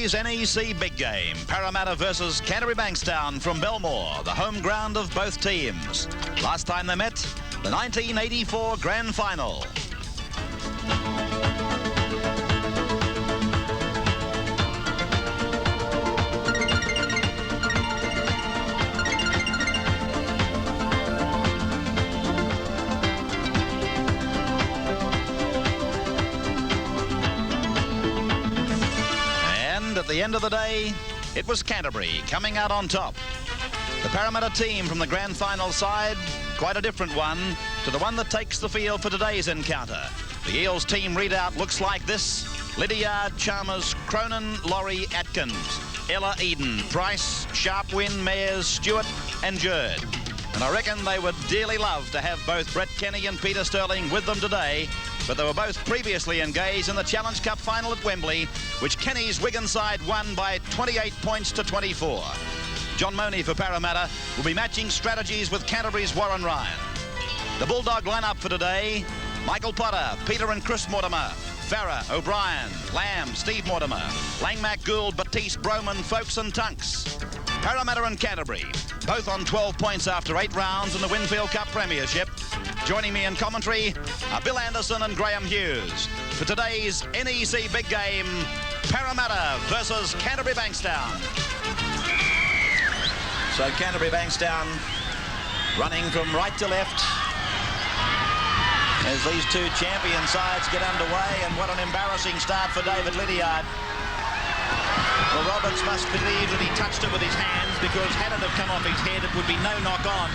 Today's NEC big game, Parramatta versus Canterbury Bankstown from Belmore, the home ground of both teams. Last time they met, the 1984 Grand Final. At the end of the day, it was Canterbury coming out on top. The Parramatta team from the grand final side, quite a different one to the one that takes the field for today's encounter. The Eels team readout looks like this: Lydiard, Chalmers, Cronin, Laurie, Atkins, Ella, Eden, Price, Sharpwin, Mayers, Stewart and Jerd. And I reckon they would dearly love to have both Brett Kenny and Peter Sterling with them today, but they were both previously engaged in the Challenge Cup final at Wembley, which Kenny's Wigan side won by 28 points to 24. John Mooney for Parramatta will be matching strategies with Canterbury's Warren Ryan. The Bulldog lineup for today: Michael Potter, Peter and Chris Mortimer, Farah, O'Brien, Lamb, Steve Mortimer, Langmack, Gould, Batiste, Broman, Folks and Tunks. Parramatta and Canterbury, both on 12 points after 8 rounds in the Winfield Cup Premiership. Joining me in commentary are Bill Anderson and Graeme Hughes for today's NEC big game, Parramatta versus Canterbury Bankstown. So Canterbury Bankstown running from right to left as these two champion sides get underway, and what an embarrassing start for David Lydiard. Well, Roberts must believe that he touched it with his hands, because had it have come off his head, it would be no knock on.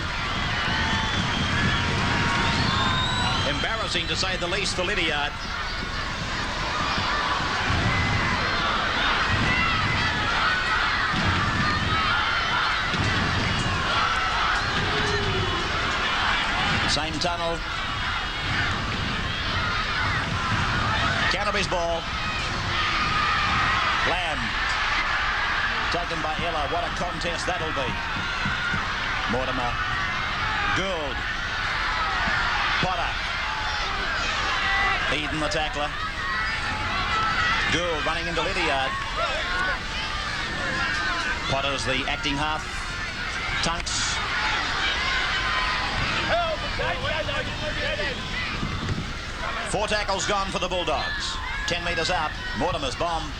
Embarrassing to say the least for Lydiard. Same tunnel. Canterbury's ball. Lamb. Taken by Ella. What a contest that'll be. Mortimer. Gould. Potter. Eden the tackler. Gould running into Lydiard. Potter's the acting half. Tunks. 4 tackles gone for the Bulldogs. 10 metres out. Mortimer's bomb.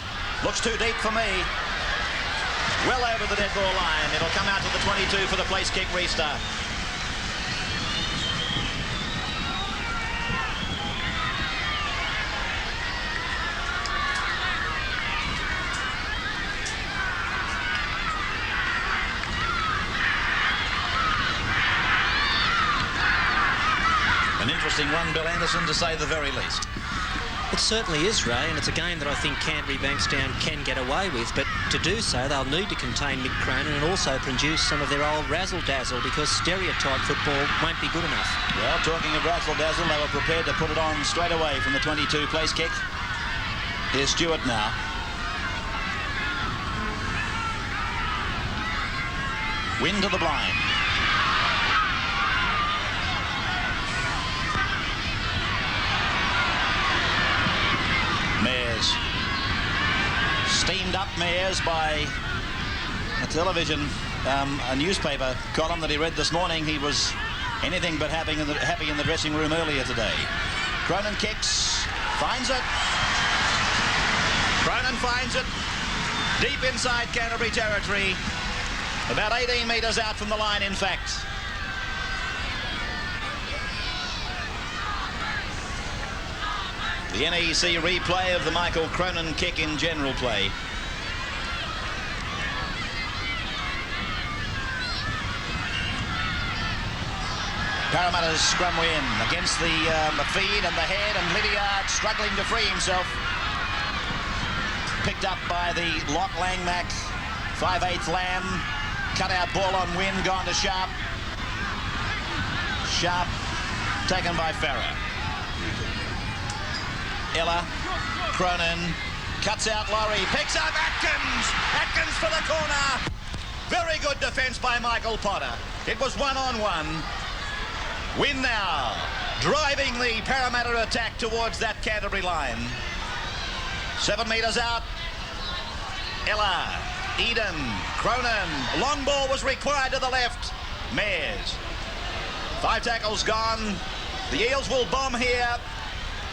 Looks too deep for me. Well over the dead ball line. It'll come out to the 22 for the place kick restart. An interesting one, Bill Anderson, to say the very least. It certainly is, Ray, and it's a game that I think Canterbury Bankstown can get away with, but to do so they'll need to contain Mick Cronin and also produce some of their old razzle-dazzle, because stereotype football won't be good enough. Well, talking of razzle-dazzle, they were prepared to put it on straight away from the 22 place kick. Here's Stewart now. Win to the blind. Mayers. Steamed up Mayers by a television, a newspaper column that he read this morning. He was anything but happy in the dressing room earlier today. Cronin kicks, finds it. Cronin finds it. Deep inside Canterbury territory. About 18 metres out from the line, in fact. The NEC replay of the Michael Cronin kick in general play. Parramatta's scrum win against the feed and the head, and Lydiard struggling to free himself. Picked up by the lock Langmack. 5/8 Lamb. Cut out ball on win, gone to Sharp. Sharp taken by Farah. Ella, Cronin, cuts out Laurie, picks up Atkins! Atkins for the corner! Very good defence by Michael Potter. It was 1-on-1. Win now, driving the Parramatta attack towards that Canterbury line. 7 metres out. Ella, Eden, Cronin. Long ball was required to the left. Mares. 5 tackles gone. The Eels will bomb here.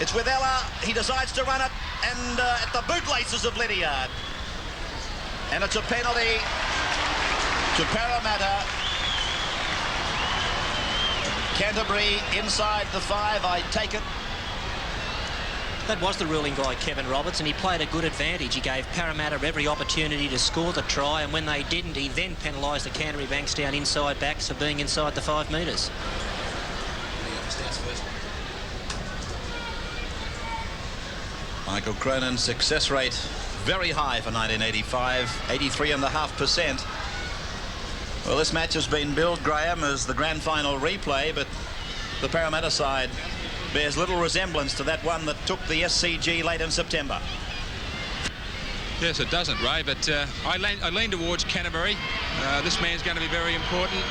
It's with Ella. He decides to run it, and at the bootlaces of Lydiard. And it's a penalty to Parramatta. Canterbury inside the 5, I take it. That was the ruling by Kevin Roberts, and he played a good advantage. He gave Parramatta every opportunity to score the try, and when they didn't, he then penalised the Canterbury Bankstown inside backs for being inside the 5 metres. Michael Cronin's success rate very high for 1985, 83.5%. Well, this match has been billed, Graeme, as the grand final replay, but the Parramatta side bears little resemblance to that one that took the SCG late in September. Yes, it doesn't, Ray, but I lean towards Canterbury. This man's going to be very important.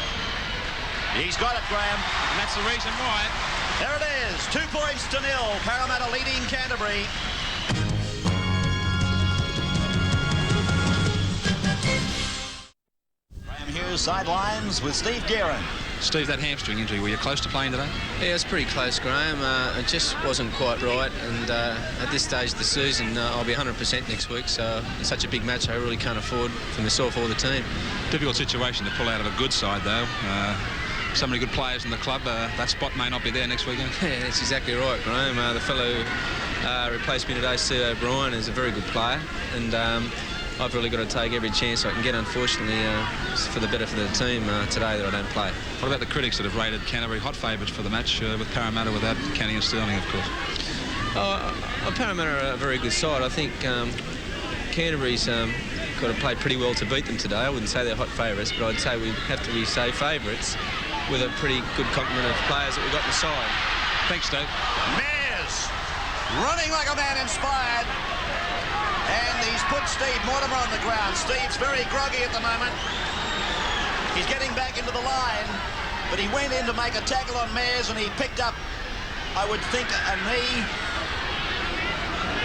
He's got it, Graeme. And that's the reason why. There it is, 2 points to 0. Parramatta leading Canterbury. Graeme Hughes sidelines with Steve Guerin. Steve, that hamstring injury, were you close to playing today? Yeah, it's pretty close, Graeme. It just wasn't quite right, and at this stage of the season, I'll be 100% next week, so it's such a big match I really can't afford for myself or the team. Difficult situation to pull out of a good side, though. So many good players in the club. That spot may not be there next weekend. Yeah, that's exactly right, Graeme. The fellow who replaced me today, C. O'Brien, is a very good player, and I've really got to take every chance I can get, unfortunately, for the better for the team today that I don't play. What about the critics that have rated Canterbury hot favourites for the match with Parramatta without Canning and Sterling, of course? Parramatta are a very good side. I think Canterbury's got to play pretty well to beat them today. I wouldn't say they're hot favourites, but I'd say we have to be safe favourites with a pretty good complement of players that we've got in the side. Thanks, Steve. Mears running like a man inspired. And he's put Steve Mortimer on the ground. Steve's very groggy at the moment. He's getting back into the line, but he went in to make a tackle on Mears, and he picked up, I would think, a knee.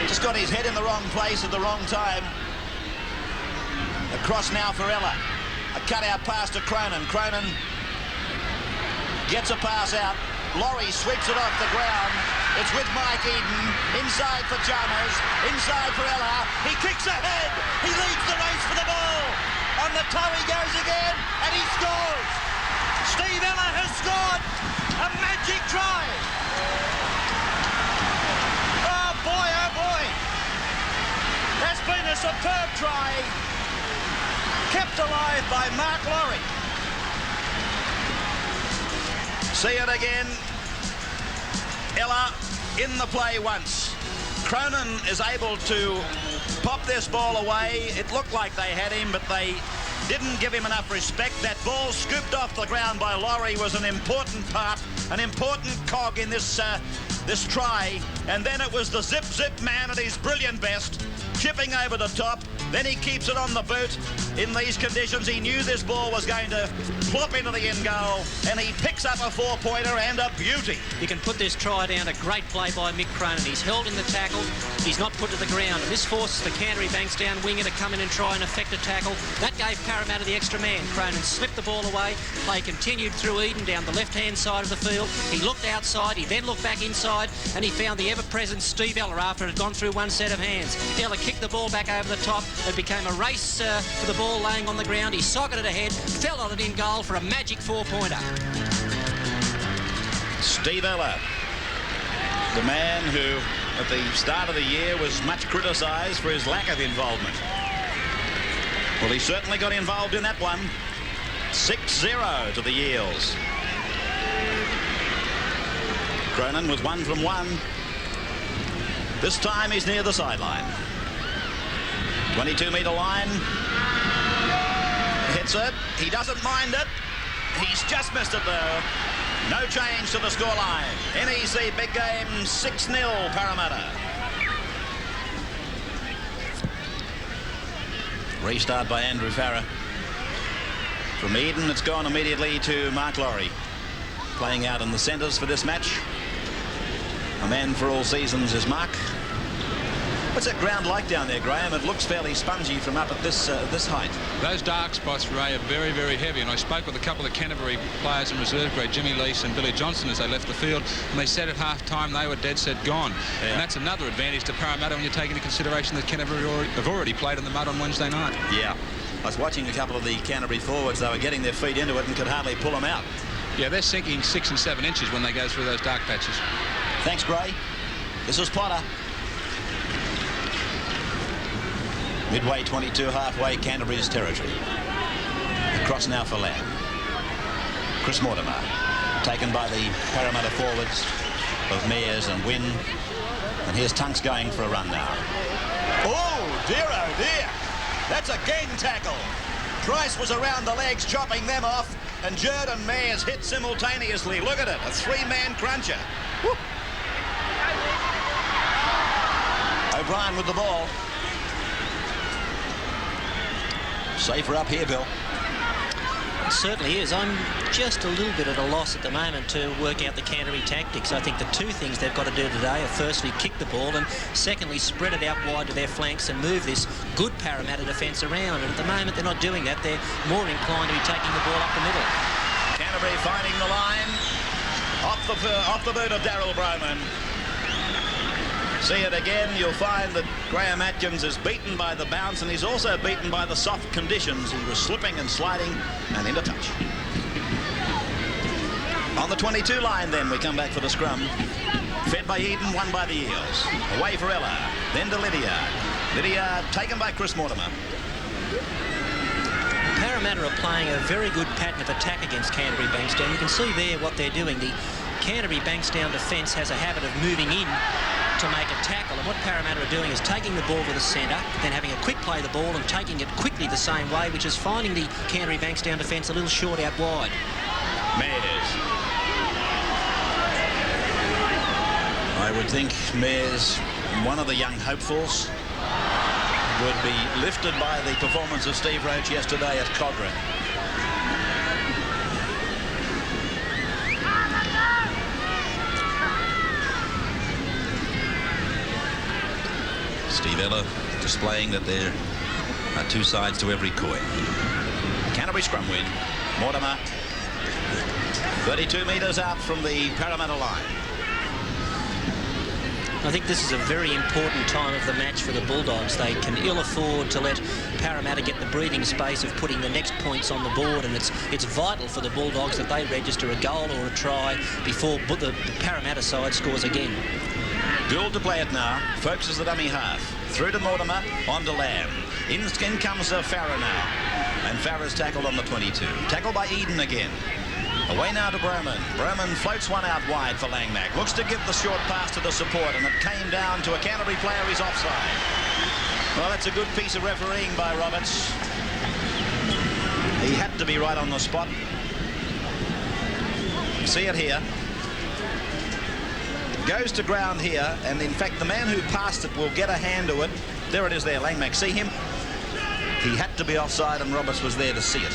Just got his head in the wrong place at the wrong time. Across now for Ella. A cut-out pass to Cronin. Cronin gets a pass out. Laurie sweeps it off the ground. It's with Mike Eden. Inside for Chalmers. Inside for Ella. He kicks ahead. He leads the race for the ball. On the toe he goes again, and he scores. Steve Ella has scored a magic try. Oh boy, oh boy. That's been a superb try. Kept alive by Mark Laurie. See it again. Ella in the play once. Cronin is able to pop this ball away. It looked like they had him, but they didn't give him enough respect. That ball scooped off the ground by Laurie was an important part, an important cog in this try. And then it was the zip man at his brilliant best, chipping over the top. Then he keeps it on the boot. In these conditions, he knew this ball was going to plop into the end goal, and he picks up a 4-pointer and a beauty. You can put this try down. A great play by Mick Cronin. He's held in the tackle. He's not put to the ground. And this forces the Canterbury Bankstown winger to come in and try and effect a tackle. That gave Parramatta the extra man. Cronin slipped the ball away. Play continued through Eden down the left-hand side of the field. He looked outside. He then looked back inside, and he found the ever-present Steve Ella after it had gone through one set of hands. Ella kicked the ball back over the top. It became a race for the ball laying on the ground. He socketed ahead, fell on it in goal for a magic 4-pointer. Steve Ella, the man who at the start of the year was much criticised for his lack of involvement. Well, he certainly got involved in that one. 6-0 to the Eels. Cronin with 1 from 1. This time he's near the sideline. 22-metre line. Hits it. He doesn't mind it. He's just missed it though. No change to the scoreline. NEC big game, 6-0 Parramatta. Restart by Andrew Farah. From Eden, it's gone immediately to Mark Laurie. Playing out in the centres for this match. A man for all seasons is Mark. What's that ground like down there, Graeme? It looks fairly spongy from up at this height. Those dark spots, Ray, are very, very heavy. And I spoke with a couple of Canterbury players in reserve grade, Jimmy Lease and Billy Johnson, as they left the field, and they said at half-time they were dead set gone. Yeah. And that's another advantage to Parramatta when you take into consideration that Canterbury have already played in the mud on Wednesday night. Yeah. I was watching a couple of the Canterbury forwards. They were getting their feet into it and could hardly pull them out. Yeah, they're sinking 6 and 7 inches when they go through those dark patches. Thanks, Gray. This is Potter. Midway 22, halfway Canterbury's territory. Across now for Lamb. Chris Mortimer, taken by the Parramatta forwards of Mears and Wynn. And here's Tunks going for a run now. Oh dear. That's a gang tackle. Price was around the legs, chopping them off, and Jerd and Mears hit simultaneously. Look at it, a three-man cruncher. Woo. O'Brien with the ball. Safer up here, Bill. It certainly is. I'm just a little bit at a loss at the moment to work out the Canterbury tactics. I think the two things they've got to do today are firstly kick the ball and secondly spread it out wide to their flanks and move this good Parramatta defence around. And at the moment they're not doing that. They're more inclined to be taking the ball up the middle. Canterbury finding the line. Off the boot of Daryl Broman. See it again, you'll find that Graham Atkins is beaten by the bounce and he's also beaten by the soft conditions. He was slipping and sliding and into touch. On the 22 line then, we come back for the scrum. Fed by Eden, won by the Eels. Away for Ella, then to Lydiard. Lydiard taken by Chris Mortimer. Parramatta are playing a very good pattern of attack against Canterbury Bankstown. You can see there what they're doing. The Canterbury Bankstown defence has a habit of moving in to make a tackle, and what Parramatta are doing is taking the ball to the centre, then having a quick play the ball and taking it quickly the same way, which is finding the Canterbury Bankstown defence a little short out wide. Mears. I would think Mears, one of the young hopefuls, would be lifted by the performance of Steve Roach yesterday at Cogra. Steve Ella displaying that there are two sides to every coin. Canterbury scrum win. Mortimer 32 metres out from the Parramatta line. I think this is a very important time of the match for the Bulldogs. They can ill afford to let Parramatta get the breathing space of putting the next points on the board, and it's vital for the Bulldogs that they register a goal or a try before the Parramatta side scores again. Gould to play it now. Focuses the dummy half. Through to Mortimer, on to Lamb. In comes Farah now. And Farah's tackled on the 22. Tackled by Eden again. Away now to Broman. Broman floats one out wide for Langmack. Looks to give the short pass to the support, and it came down to a Canterbury player. He's offside. Well, that's a good piece of refereeing by Roberts. He had to be right on the spot. See it here. Goes to ground here, and in fact the man who passed it will get a hand to it. There it is there, Langmack. See him? He had to be offside, and Roberts was there to see it.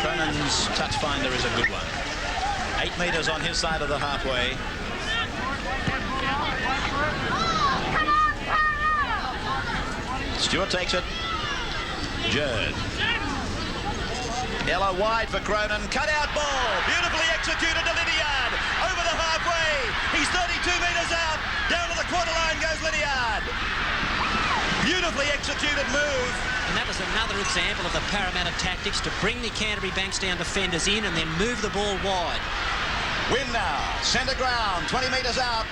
Cronin's touch finder is a good one. 8 metres on his side of the halfway. Stewart takes it. Jerd. Ella wide for Cronin. Cut out ball. Beautifully executed to Lydiard. Over the halfway. He's 32 metres out. Down to the quarter line goes Lydiard. Beautifully executed move. And that was another example of the Parramatta tactics to bring the Canterbury Bankstown defenders in and then move the ball wide. Win now. Centre ground. 20 metres out.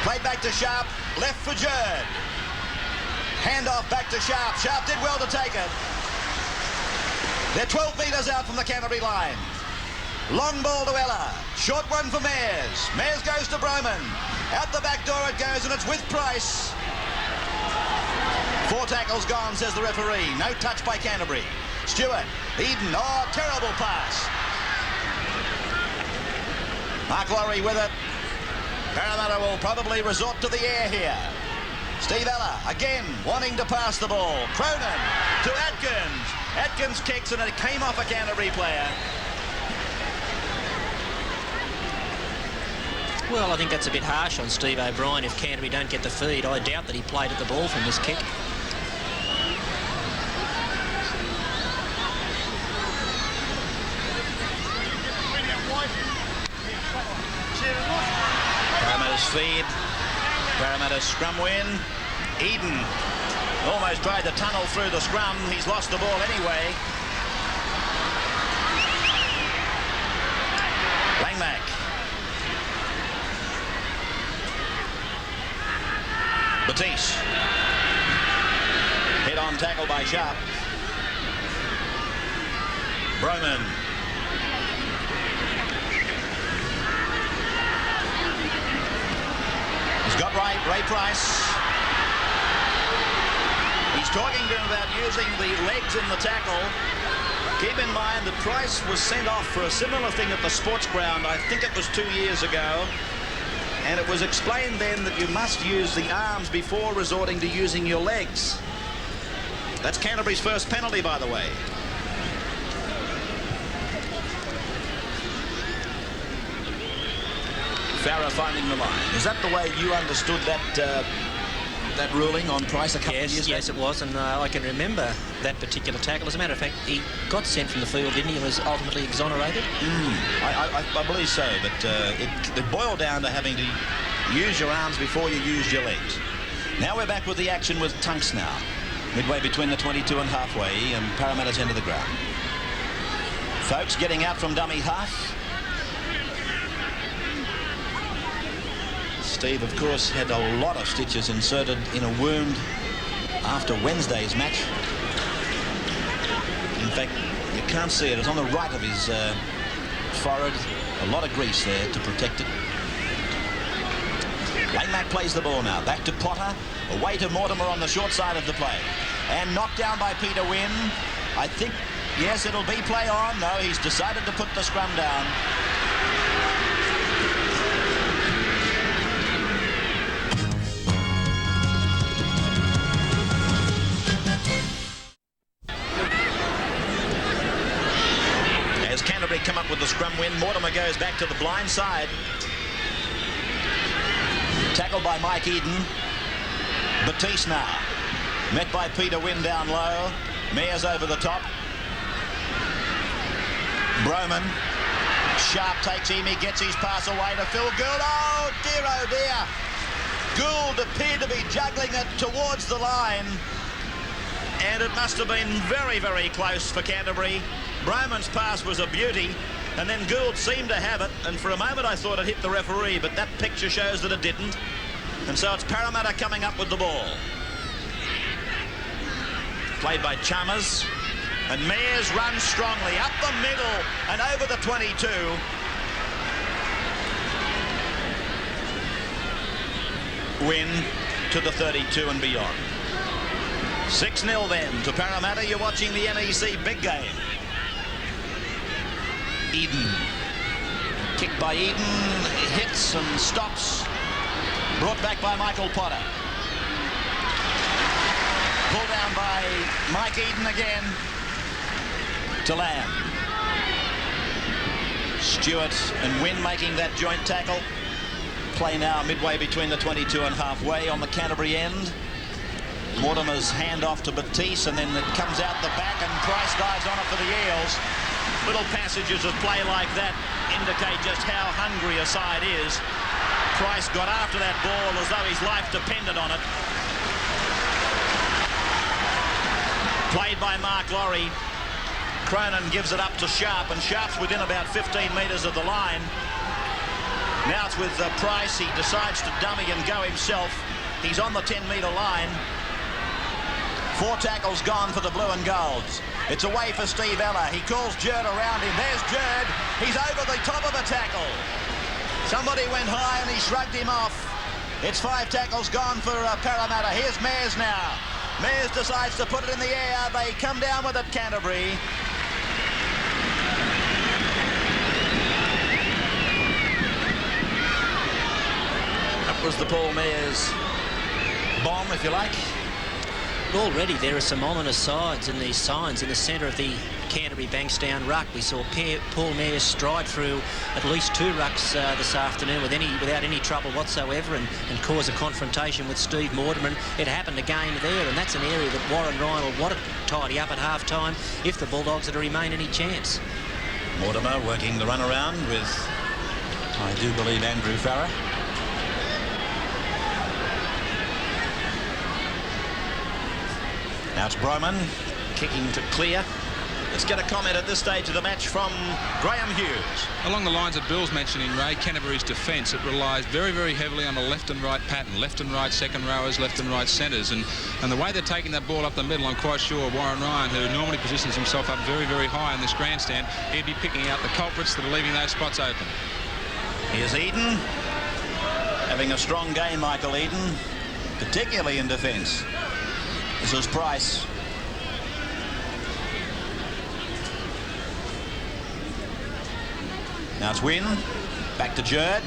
Played back to Sharp. Left for Jerd. Hand off back to Sharp. Sharp did well to take it. They're 12 metres out from the Canterbury line. Long ball to Ella. Short one for Mears. Mears goes to Broman. Out the back door it goes, and it's with Price. 4 tackles gone, says the referee. No touch by Canterbury. Stewart. Eden. Oh, terrible pass. Mark Laurie with it. Parramatta will probably resort to the air here. Steve Ella again wanting to pass the ball. Cronin to Atkins. Atkins kicks and it came off a Canterbury player. Well, I think that's a bit harsh on Steve O'Brien. If Canterbury don't get the feed, I doubt that he played at the ball from this kick. Parramatta's feed. Parramatta's scrum win. Eden almost tried to tunnel through the scrum. He's lost the ball anyway. Langmack. Batiste. Head-on tackle by Sharp. Broman. He's got Ray Price. He's talking to him about using the legs in the tackle. Keep in mind that Price was sent off for a similar thing at the sports ground. I think it was 2 years ago. And it was explained then that you must use the arms before resorting to using your legs. That's Canterbury's first penalty, by the way. Farah finding the line. Is that the way you understood that ruling on Price a couple of years ago? Yes, it was, and I can remember that particular tackle. As a matter of fact, he got sent from the field, didn't he, and was ultimately exonerated? I believe so, but it boiled down to having to use your arms before you used your legs. Now we're back with the action with Tunks now. Midway between the 22 and halfway, and Parramatta's end of the ground. Folks getting out from dummy half. Steve, of course, had a lot of stitches inserted in a wound after Wednesday's match. In fact, you can't see it. It's on the right of his forehead. A lot of grease there to protect it. Langmack plays the ball now. Back to Potter. Away to Mortimer on the short side of the play. And knocked down by Peter Wynn. I think, yes, it'll be play on. No, he's decided to put the scrum down. Come up with the scrum win. Mortimer goes back to the blind side. Tackled by Mike Eden. Batiste now. Met by Peter Wynn down low. Mears over the top. Broman. Sharp takes him. He gets his pass away to Phil Gould. Oh dear. Gould appeared to be juggling it towards the line. And it must have been very, very close for Canterbury. Broman's pass was a beauty, and then Gould seemed to have it, and for a moment I thought it hit the referee, but that picture shows that it didn't. And so it's Parramatta coming up with the ball. Played by Chalmers, and Mears runs strongly up the middle and over the 22. Win to the 32 and beyond. 6-0 then to Parramatta. You're watching the NEC big game. Eden. Kicked by Eden. Hits and stops. Brought back by Michael Potter. Pulled down by Mike Eden again. To Lamb. Stewart and Wynn making that joint tackle. Play now midway between the 22 and halfway on the Canterbury end. Mortimer's hand off to Batiste, and then it comes out the back, and Price dives on it for the Eels. Little passages of play like that indicate just how hungry a side is. Price got after that ball as though his life depended on it. Played by Mark Laurie. Cronin gives it up to Sharp, and Sharp's within about 15 metres of the line. Now it's with Price. He decides to dummy and go himself. He's on the 10-metre line. 4 tackles gone for the blue and golds. It's away for Steve Ella. He calls Jerd around him. There's Jerd. He's over the top of a tackle. Somebody went high and he shrugged him off. It's 5 tackles gone for Parramatta. Here's Mears now. Mears decides to put it in the air. They come down with it, Canterbury. That was the Paul Mears bomb, if you like. Already there are some ominous signs in the centre of the Canterbury Bankstown ruck. We saw Paul Mayer stride through at least 2 rucks this afternoon without any trouble whatsoever and cause a confrontation with Steve Mortimer. It happened again there, and that's an area that Warren Ryan will want to tidy up at half-time if the Bulldogs are to remain any chance. Mortimer working the run around with, I do believe, Andrew Farrer. Now it's Broman kicking to clear. Let's get a comment at this stage of the match from Graeme Hughes. Along the lines of Bill's mentioning, Ray, Canterbury's defence, it relies very, very heavily on a left and right pattern. Left and right second rowers, left and right centres. And the way they're taking that ball up the middle, I'm quite sure Warren Ryan, who normally positions himself up very, very high in this grandstand, he'd be picking out the culprits that are leaving those spots open. Here's Eden. Having a strong game, Michael Eden, particularly in defence. This is Price. Now it's Wynn. Back to Jerd.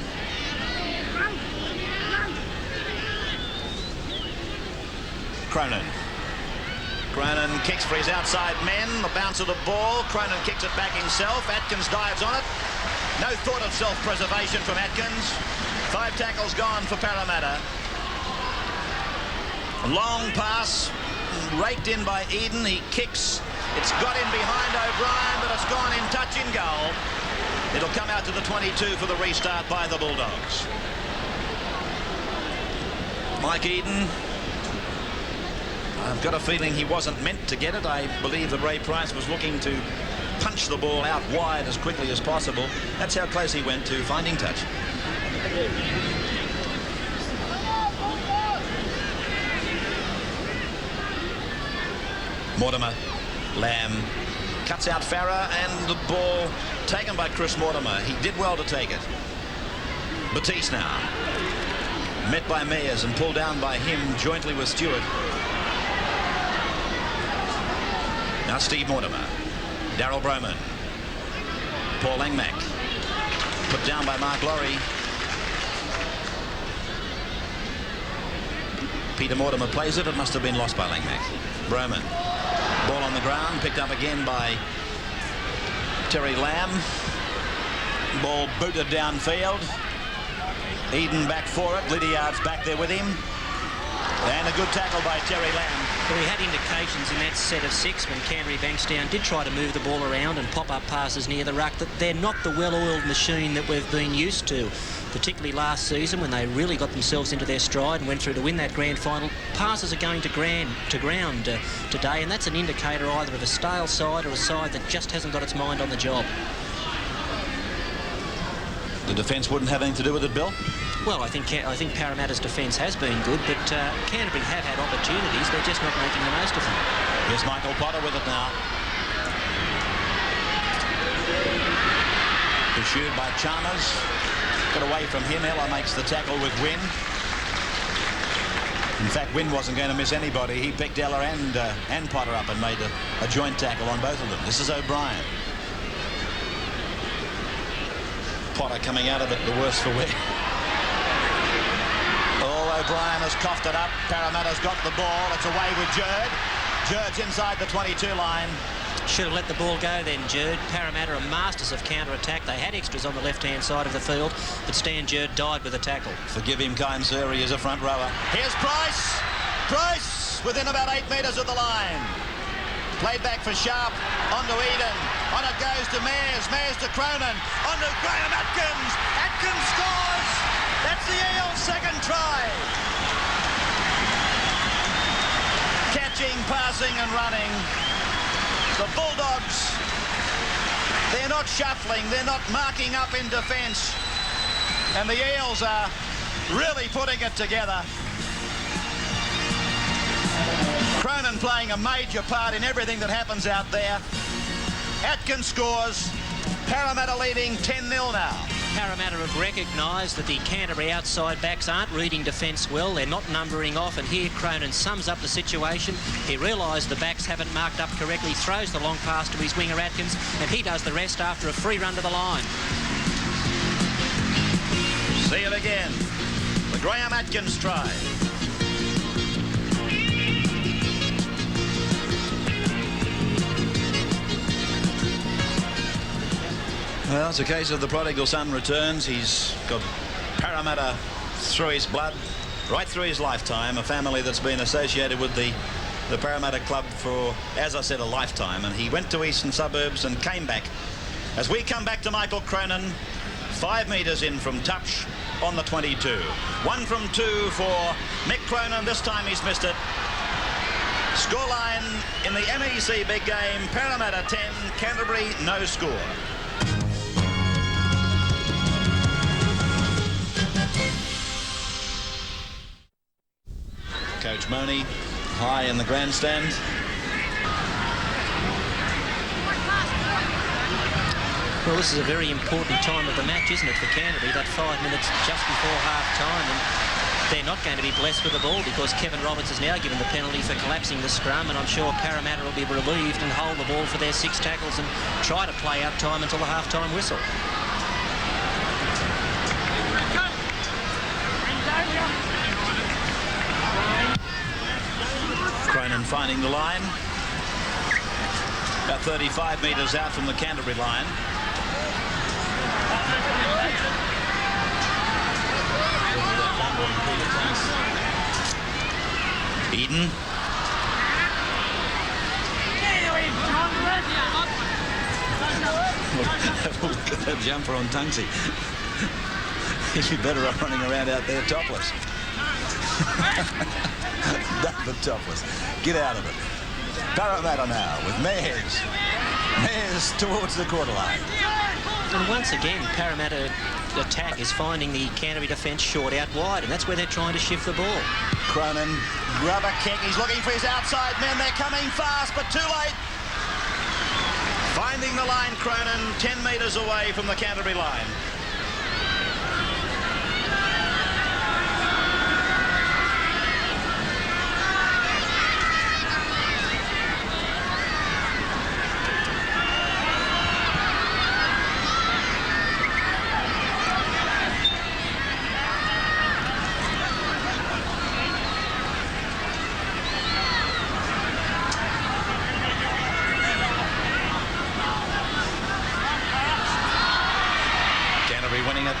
Cronin. Cronin kicks for his outside men. The bounce of the ball. Cronin kicks it back himself. Atkins dives on it. No thought of self-preservation from Atkins. 5 tackles gone for Parramatta. Long pass. Raked in by Eden. He kicks. It's got in behind O'Brien, but it's gone in touch in goal. It'll come out to the 22 for the restart by the Bulldogs. Mike Eden. I've got a feeling he wasn't meant to get it. I believe that Ray Price was looking to punch the ball out wide as quickly as possible. That's how close he went to finding touch. Mortimer, Lamb, cuts out Farrer, and the ball taken by Chris Mortimer. He did well to take it. Batiste now, met by Mayers and pulled down by him jointly with Stewart. Now Steve Mortimer, Daryl Broman, Paul Langmack, put down by Mark Laurie. Peter Mortimer plays it. It must have been lost by Langmack. Broman. Ball on the ground, picked up again by Terry Lamb. Ball booted downfield. Eden back for it. Lydiard's back there with him. And a good tackle by Terry Lamb. Well, we had indications in that set of 6 when Canterbury Bankstown did try to move the ball around and pop up passes near the ruck that they're not the well-oiled machine that we've been used to, particularly last season when they really got themselves into their stride and went through to win that grand final. Passes are going to ground today, and that's an indicator either of a stale side or a side that just hasn't got its mind on the job. The defence wouldn't have anything to do with it, Bill? Well, I think Parramatta's defence has been good, but Canterbury have had opportunities. They're just not making the most of them. Here's Michael Potter with it now. Pursued by Chalmers. Got away from him. Ella makes the tackle with Wynn. In fact, Wynn wasn't going to miss anybody. He picked Ella and Potter up and made a joint tackle on both of them. This is O'Brien. Potter coming out of it the worse for wear. O'Brien has coughed it up. Parramatta's got the ball. It's away with Jerd. Jerd's inside the 22 line. Should have let the ball go then, Jerd. Parramatta are masters of counter-attack. They had extras on the left-hand side of the field, but Stan Jerd died with a tackle. Forgive him, kind sir. He is a front rower. Here's Price. Price within about 8 metres of the line. Played back for Sharp. On to Eden. On it goes to Mayers. Mayers to Cronin. On to Graham Atkins. Atkins scores. That's the Eels' second try. Catching, passing and running. The Bulldogs, they're not shuffling. They're not marking up in defence. And the Eels are really putting it together. Cronin playing a major part in everything that happens out there. Atkins scores. Parramatta leading 10-0 now. Parramatta have recognised that the Canterbury outside backs aren't reading defence well. They're not numbering off, and here Cronin sums up the situation. He realised the backs haven't marked up correctly, throws the long pass to his winger Atkins, and he does the rest after a free run to the line. See it again. The Graham Atkins try. Well, it's a case of the prodigal son returns. He's got Parramatta through his blood, right through his lifetime, a family that's been associated with the Parramatta club for, as I said, a lifetime. And he went to eastern suburbs and came back. As we come back to Michael Cronin, 5 metres in from touch on the 22. 1 from 2 for Mick Cronin. This time he's missed it. Scoreline in the MEC big game, Parramatta 10, Canterbury no score. Coach Money high in the grandstand. Well, this is a very important time of the match, isn't it, for Canterbury? That 5 minutes just before half-time, and they're not going to be blessed with the ball because Kevin Roberts is now given the penalty for collapsing the scrum, and I'm sure Parramatta will be relieved and hold the ball for their 6 tackles and try to play out time until the half-time whistle. Cronin finding the line. About 35 metres out from the Canterbury line. Eden. Look at that jumper on Tunksy. He'd be better off running around out there topless. Nothing but topless. Get out of it. Parramatta now with Mears. Mears towards the quarter line. And once again, Parramatta attack is finding the Canterbury defence short out wide, and that's where they're trying to shift the ball. Cronin, rubber kick. He's looking for his outside men. They're coming fast, but too late. Finding the line, Cronin, 10 metres away from the Canterbury line. Winning it.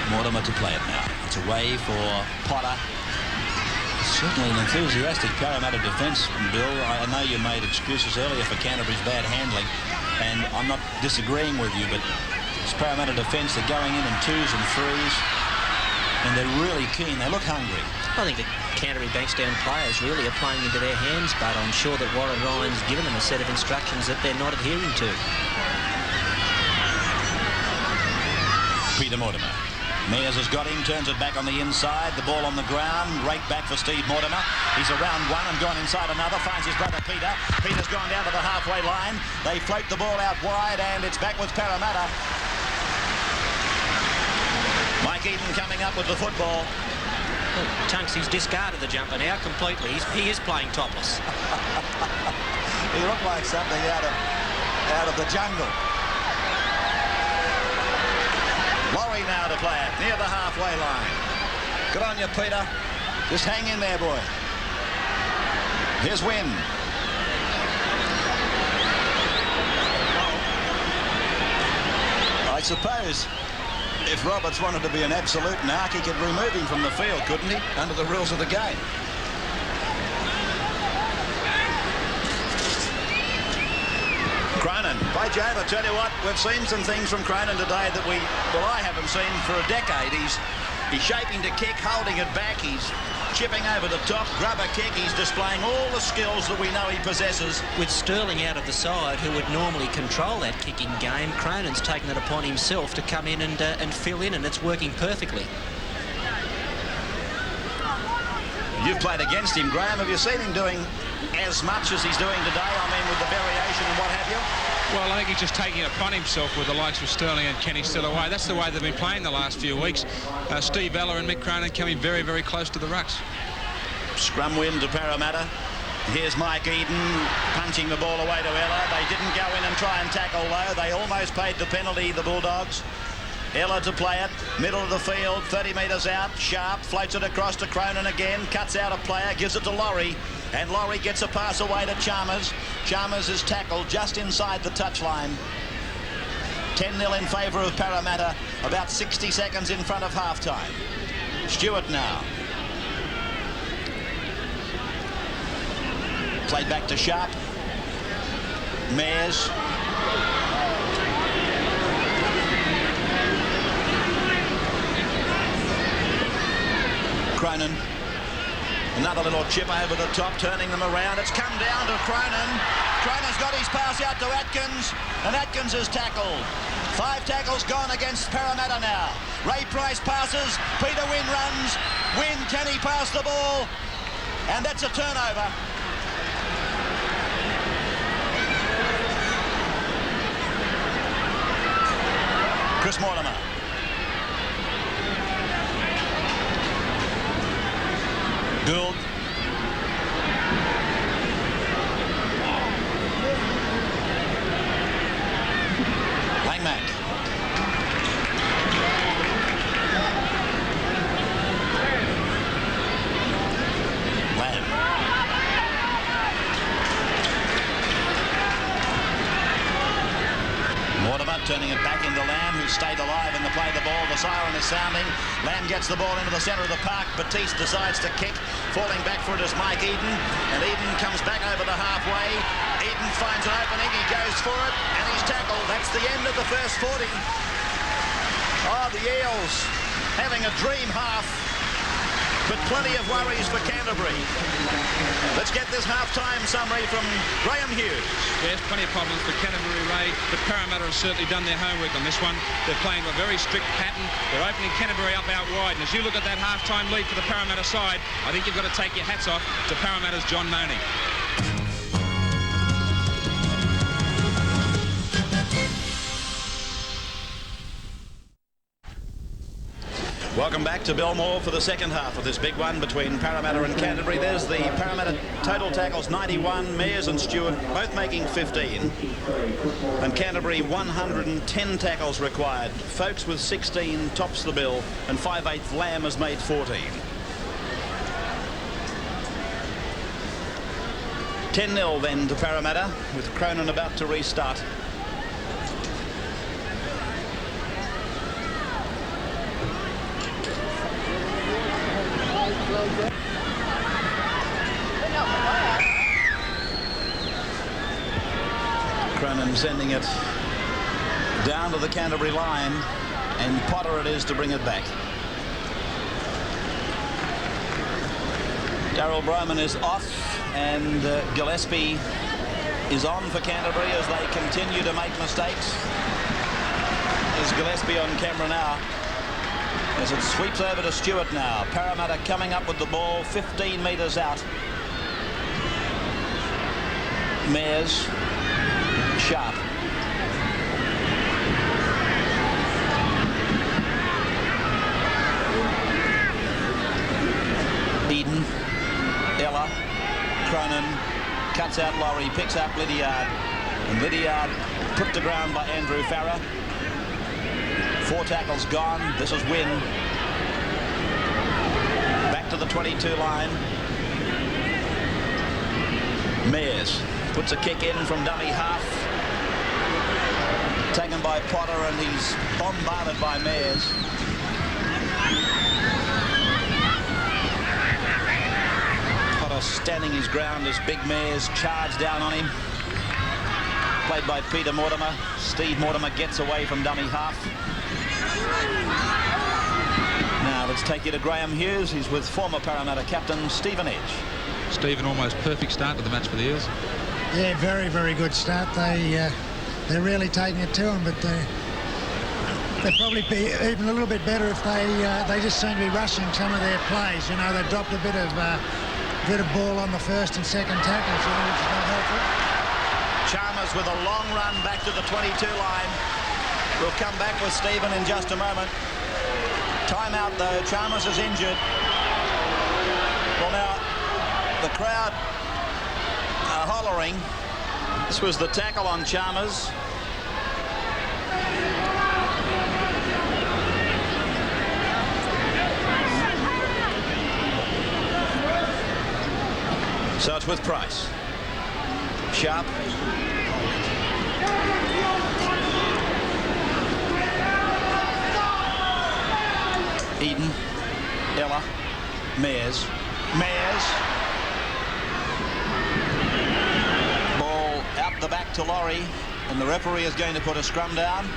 Mortimer to play it now. It's away for Potter. Certainly an enthusiastic Parramatta defence, Bill. I know you made excuses earlier for Canterbury's bad handling, and I'm not disagreeing with you, but it's Parramatta defence. They're going in 2s and 3s, and they're really keen. They look hungry. I think the Canterbury Bankstown players really are playing into their hands, but I'm sure that Warren Ryan's given them a set of instructions that they're not adhering to. Peter Mortimer. Mears has got him, turns it back on the inside. The ball on the ground, right back for Steve Mortimer. He's around one and gone inside another. Finds his brother Peter. Peter's gone down to the halfway line. They float the ball out wide, and it's back with Parramatta. Mike Eden coming up with the football. Well, Tunksy's discarded the jumper now completely. He is playing topless. He looked like something out of the jungle. Laurie now to play it, near the halfway line. Good on you, Peter. Just hang in there, boy. Here's Wynn. I suppose if Roberts wanted to be an absolute narc, he could remove him from the field, couldn't he? Under the rules of the game. Cronin, by Jove, I tell you what, we've seen some things from Cronin today that I haven't seen for a decade. He's shaping to kick, holding it back, he's chipping over the top, grubber kick, he's displaying all the skills that we know he possesses. With Sterling out of the side, who would normally control that kicking game, Cronin's taken it upon himself to come in and fill in, and it's working perfectly. You've played against him, Graeme. Have you seen him doing as much as he's doing today? I mean, with the variation and what have you? Well, I think he's just taking it upon himself with the likes of Sterling and Kenny still away. That's the way they've been playing the last few weeks. Steve Ella and Mick Cronin coming very, very close to the rucks. Scrum win to Parramatta. Here's Mike Eden punching the ball away to Ella. They didn't go in and try and tackle low. They almost paid the penalty, the Bulldogs. Ella to play it, middle of the field, 30 metres out, Sharp floats it across to Cronin again, cuts out a player, gives it to Laurie, and Laurie gets a pass away to Chalmers. Chalmers is tackled just inside the touchline. 10-0 in favour of Parramatta, about 60 seconds in front of half-time. Stewart now. Played back to Sharp. Mayers. Cronin. Another little chip over the top, turning them around. It's come down to Cronin. Cronin's got his pass out to Atkins, and Atkins is tackled. 5 tackles gone against Parramatta now. Ray Price passes. Peter Wynn runs. Wynn, can he pass the ball? And that's a turnover. Chris Mortimer. Gould. Langmack. Lamb. Mortimer turning it back into Lamb, who stayed alive in the play of the ball. The siren is sounding. Lamb gets the ball into the centre of the park. Batiste decides to kick. Falling back for it is Mike Eden. And Eden comes back over the halfway. Eden finds an opening. He goes for it. And he's tackled. That's the end of the first 40. Oh, the Eels having a dream half. But plenty of worries for Canterbury. Let's get this half-time summary from Graeme Hughes. Yes, plenty of problems for Canterbury Rd, but Parramatta have certainly done their homework on this one. They're playing a very strict pattern. They're opening Canterbury up out wide. And as you look at that half-time lead for the Parramatta side, I think you've got to take your hats off to Parramatta's John Mooney. Welcome back to Belmore for the second half of this big one between Parramatta and Canterbury. There's the Parramatta total tackles, 91. Mayers and Stewart both making 15. And Canterbury, 110 tackles required. Folks with 16 tops the bill, and 5/8 Lamb has made 14. 10-0 then to Parramatta, with Cronin about to restart. Cronin sending it down to the Canterbury line, and Potter it is to bring it back. Daryl Broman is off, and Gillespie is on for Canterbury as they continue to make mistakes. There's Gillespie on camera now as it sweeps over to Stewart now. Parramatta coming up with the ball 15 metres out. Mayers. Sharp. Eden. Ella. Cronin. Cuts out Laurie. Picks up Lydiard. And Lydiard put to ground by Andrew Farah. 4 tackles gone. This is Wynn. Back to the 22 line. Mayers puts a kick in from dummy half. Taken by Potter, and he's bombarded by Mayers. Potter standing his ground as big Mayers charge down on him. Played by Peter Mortimer. Steve Mortimer gets away from dummy half. Now let's take you to Graeme Hughes. He's with former Parramatta captain Stephen Edge. Stephen, almost perfect start to the match for the Eels. Yeah, very, very good start. They're really taking it to them, but they'd probably be even a little bit better if they just seem to be rushing some of their plays. You know, they dropped a bit of ball on the first and second tackles, you know, which is not helpful. Chalmers with a long run back to the 22 line. We'll come back with Stephen in just a moment. Timeout though. Chalmers is injured. Well, now the crowd are hollering. This was the tackle on Chalmers. So it's with Price. Sharp. Eden, Ella, Mears, ball out the back to Laurie, and the referee is going to put a scrum down.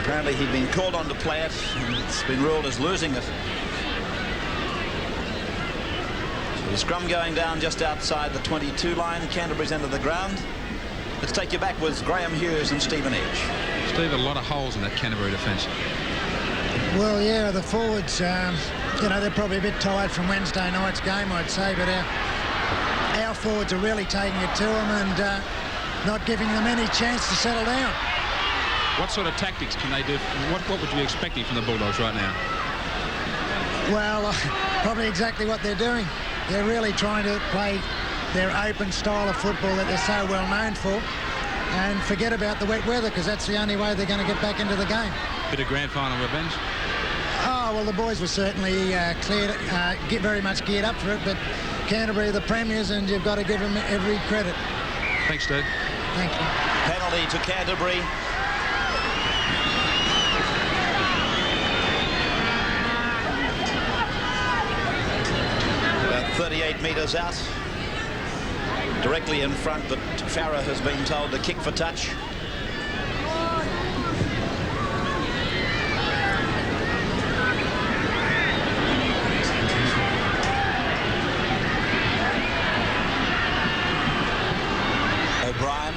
Apparently he'd been called on to play it, and it's been ruled as losing it. So the scrum going down just outside the 22 line, Canterbury's end of the ground. Let's take you back with Graeme, Hughes and Stephen Edge. Steve, a lot of holes in that Canterbury defence. Well, yeah, the forwards, you know, they're probably a bit tired from Wednesday night's game, I'd say, but our forwards are really taking it to them and not giving them any chance to settle down. What sort of tactics can they do? What would you be expecting from the Bulldogs right now? Well, probably exactly what they're doing. They're really trying to play their open style of football that they're so well known for, and forget about the wet weather, because that's the only way they're going to get back into the game. Bit of grand final revenge? Oh, well, the boys were certainly very much geared up for it, but Canterbury are the premiers, and you've got to give them every credit. Thanks, Steve. Thank you. Penalty to Canterbury. About 38 metres out. Directly in front, but Farah has been told to kick for touch. O'Brien.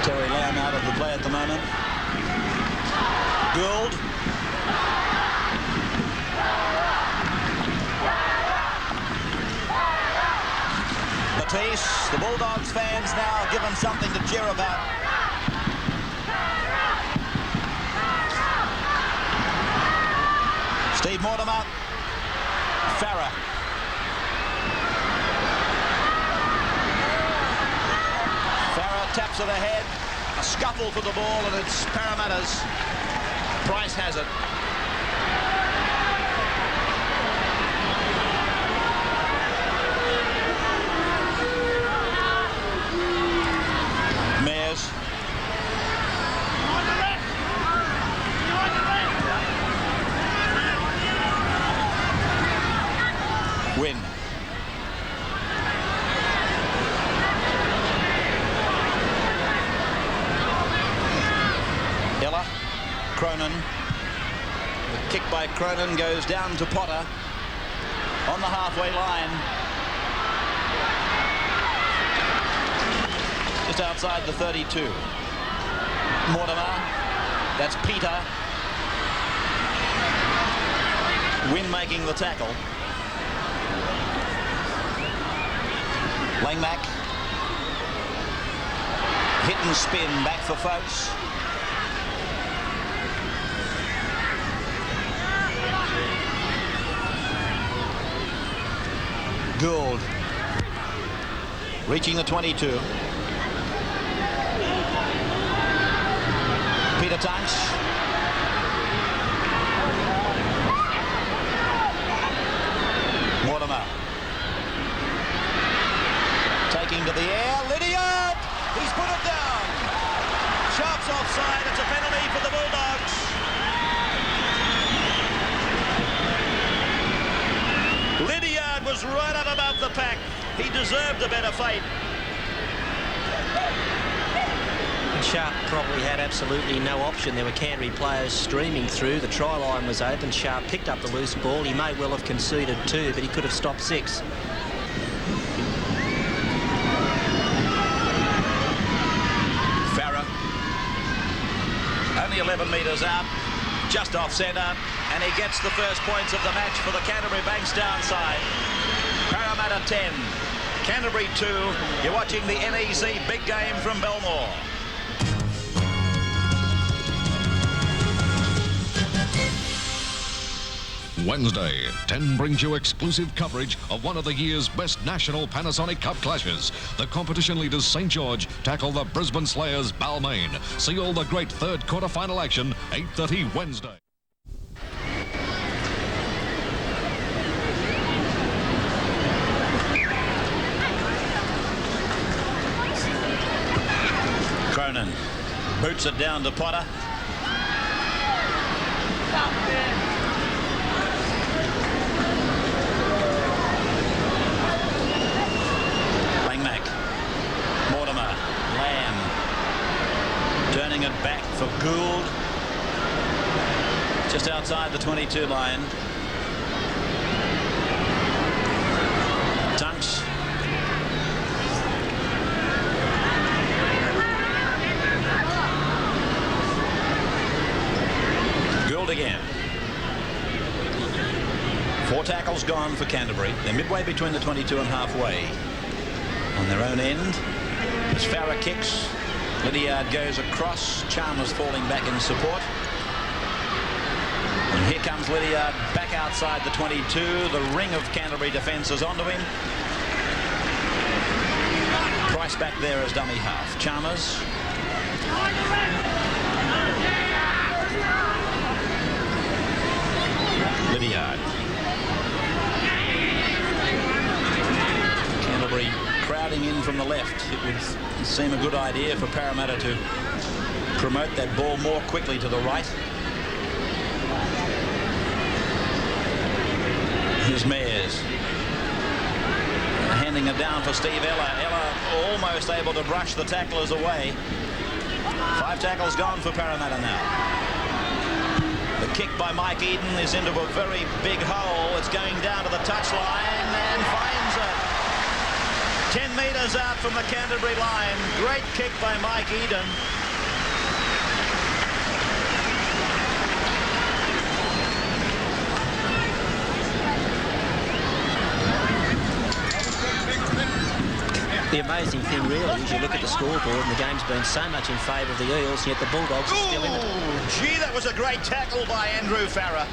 Terry Lamb out of the play at the moment. Gould. The Bulldogs fans now given something to cheer about. Steve Mortimer. Farah. Farah taps it ahead. A scuffle for the ball, and it's Parramatta's. Price has it. Win. Ella. Cronin. The kick by Cronin goes down to Potter on the halfway line. Just outside the 32. Mortimer. That's Peter. Win making the tackle. Langmack. Hit and spin back for Folks. Gould. Reaching the 22. Peter Tunks. Mortimer. Taking to the air, Lydiard! He's put it down. Sharp's offside, it's a penalty for the Bulldogs. Lydiard was right up above the pack. He deserved a better fate. And Sharp probably had absolutely no option. There were Canterbury players streaming through. The try line was open. Sharp picked up the loose ball. He may well have conceded 2, but he could have stopped 6. Only 11 metres out, just off centre, and he gets the first points of the match for the Canterbury Bankstown side. Parramatta 10, Canterbury 2. You're watching the NEC big game from Belmore. Wednesday, 10 brings you exclusive coverage of one of the year's best national Panasonic Cup clashes. The competition leaders St George tackle the Brisbane Slayers Balmain. See all the great third quarter-final action, 8:30 Wednesday. Cronin boots it down to Potter. Turning it back for Gould. Just outside the 22 line. Tunks. Gould again. 4 tackles gone for Canterbury. They're midway between the 22 and halfway. On their own end. As Farah kicks. Lydiard goes across. Chalmers falling back in support. And here comes Lydiard back outside the 22. The ring of Canterbury defence is onto him. Price back there as dummy half. Chalmers. Lydiard. Canterbury crowding in from the left. It would seem a good idea for Parramatta to promote that ball more quickly to the right. Here's Mayers. Handing it down for Steve Ella. Ella almost able to brush the tacklers away. 5 tackles gone for Parramatta now. The kick by Mike Eden is into a very big hole. It's going down to the touchline and finds it. 10 metres out from the Canterbury line. Great kick by Mike Eden. The amazing thing really is you look at the scoreboard and the game's been so much in favour of the Eels, yet the Bulldogs are still in it. Gee, that was a great tackle by Andrew Farah.